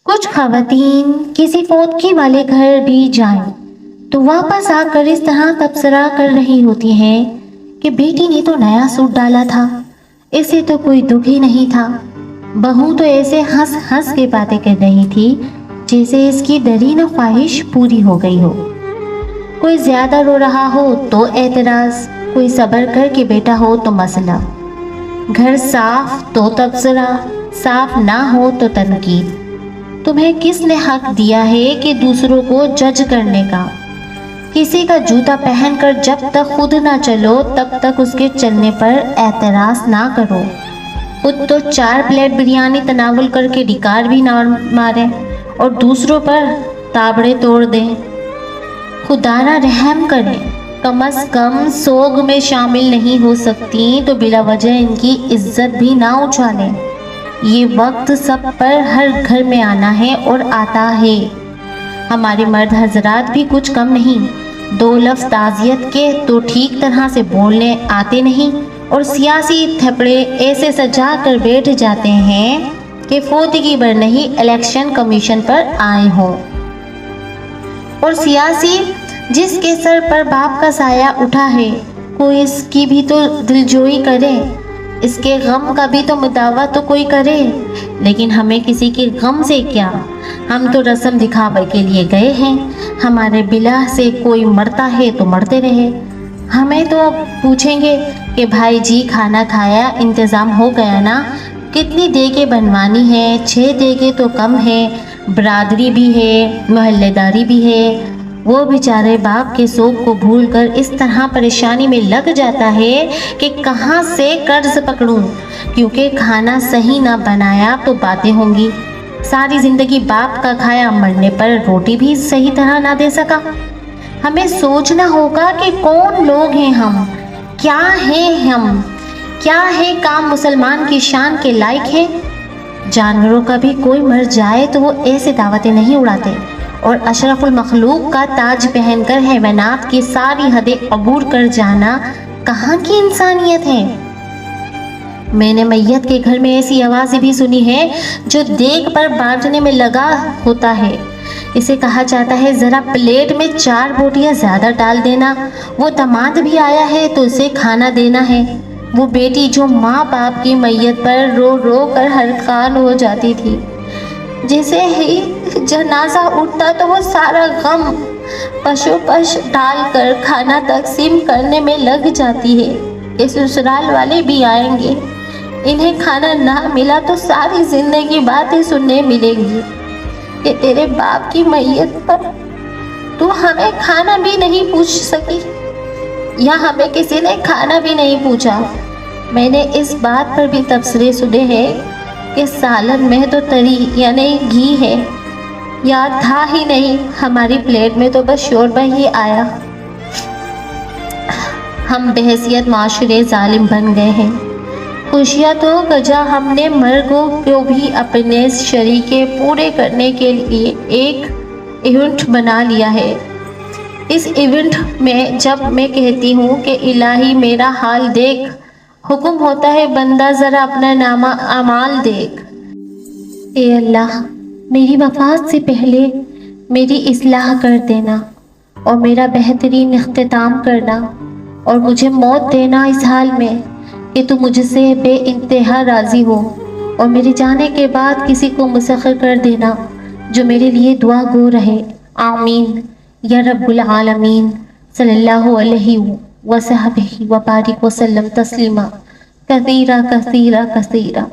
کچھ خواتین کسی فوتگی والے گھر بھی جائیں تو واپس آ کر اس طرح تبصرہ کر رہی ہوتی ہیں کہ بیٹی نے تو نیا سوٹ ڈالا تھا، اسے تو کوئی دکھ ہی نہیں تھا۔ بہو تو ایسے ہنس ہنس کے باتیں کر رہی تھی جیسے اس کی درینہ خواہش پوری ہو گئی ہو۔ کوئی زیادہ رو رہا ہو تو اعتراض، کوئی صبر کر کے بیٹا ہو تو مسئلہ، گھر صاف تو تبصرہ، صاف نہ ہو تو تنقید۔ تمہیں کس نے حق دیا ہے کہ دوسروں کو جج کرنے کا؟ کسی کا جوتا پہن کر جب تک خود نہ چلو تب تک اس کے چلنے پر اعتراض نہ کرو۔ خود تو 4 پلیٹ بریانی تناول کر کے ڈکار بھی نہ مارے اور دوسروں پر تابڑے توڑ دیں۔ خدا نہ رحم کرے، کم از کم سوگ میں شامل نہیں ہو سکتی تو بلا وجہ ان کی عزت بھی نہ اچھالیں۔ یہ وقت سب پر ہر گھر میں آنا ہے اور آتا ہے۔ ہمارے مرد حضرات بھی کچھ کم نہیں، 2 لفظ تعزیت کے تو ٹھیک طرح سے بولنے آتے نہیں اور سیاسی تھپڑے ایسے سجا کر بیٹھ جاتے ہیں کہ فوتگی پر نہیں الیکشن کمیشن پر آئے ہوں۔ اور سیاسی جس کے سر پر باپ کا سایہ اٹھا ہے، کوئی اس کی بھی تو دلجوئی کرے، اس کے غم کا بھی تو مداوع تو کوئی کرے۔ لیکن ہمیں کسی کے غم سے کیا، ہم تو رسم دکھاوے کے لیے گئے ہیں۔ ہمارے بلا سے کوئی مرتا ہے تو مرتے رہے، ہمیں تو اب پوچھیں گے کہ بھائی جی کھانا کھایا، انتظام ہو گیا نا؟ کتنی دیگیں بنوانی ہے؟ 6 دیگیں تو کم ہے، برادری بھی ہے، محلے داری بھی ہے۔ وہ بیچارے باپ کے سوگ کو بھول کر اس طرح پریشانی میں لگ جاتا ہے کہ کہاں سے قرض پکڑوں، کیونکہ کھانا صحیح نہ بنایا تو باتیں ہوں گی۔ ساری زندگی باپ کا کھایا، مرنے پر روٹی بھی صحیح طرح نہ دے سکا۔ ہمیں سوچنا ہوگا کہ کون لوگ ہیں ہم، کیا ہیں ہم، کیا ہے کام مسلمان کی شان کے لائق ہے۔ جانوروں کا بھی کوئی مر جائے تو وہ ایسے دعوتیں نہیں اڑاتے، اور اشرف المخلوق کا تاج پہن کر حیوانات کی ساری حدیں عبور کر جانا کہاں کی انسانیت ہے۔ میں نے میت کے گھر میں ایسی آوازیں بھی سنی ہے جو دیگ پر بانٹنے میں لگا ہوتا ہے، اسے کہا جاتا ہے ذرا پلیٹ میں 4 بوٹیاں زیادہ ڈال دینا، وہ داماد بھی آیا ہے تو اسے کھانا دینا ہے۔ وہ بیٹی جو ماں باپ کی میت پر رو رو کر ہلکان ہو جاتی تھی، جیسے ہی جنازہ اٹھتا تو وہ سارا غم پشو پش ڈال کر کھانا تقسیم کرنے میں لگ جاتی ہے کہ سسرال والے بھی آئیں گے، انہیں کھانا نہ ملا تو ساری زندگی باتیں سننے ملیں گی کہ تیرے باپ کی میت پر تو ہمیں کھانا بھی نہیں پوچھ سکی، یا ہمیں کسی نے کھانا بھی نہیں پوچھا۔ میں نے اس بات پر بھی تبصرے سنے ہیں کہ سالن میں تو تری یعنی گھی ہے، یاد تھا ہی نہیں، ہماری پلیٹ میں تو بس شوربہ ہی آیا۔ ہم بحیثیت معاشرے ظالم بن گئے ہیں۔ خوشیاں تو کجا ہم نے مرگوں کو بھی اپنے شریکے پورے کرنے کے لیے ایک ایونٹ بنا لیا ہے۔ اس ایونٹ میں جب میں کہتی ہوں کہ الہی میرا حال دیکھ، حکم ہوتا ہے بندہ ذرا اپنا نامہ اعمال دیکھ۔ اے اللہ، میری وفات سے پہلے میری اصلاح کر دینا اور میرا بہترین اختتام کرنا، اور مجھے موت دینا اس حال میں کہ تو مجھ سے بے انتہا راضی ہو، اور میرے جانے کے بعد کسی کو مسخر کر دینا جو میرے لیے دعا گو رہے۔ آمین یا رب العالمین۔ صلی اللہ علیہ وصحبہ وبارک وسلم تسلیما کثیرا کثیرا کثیرا۔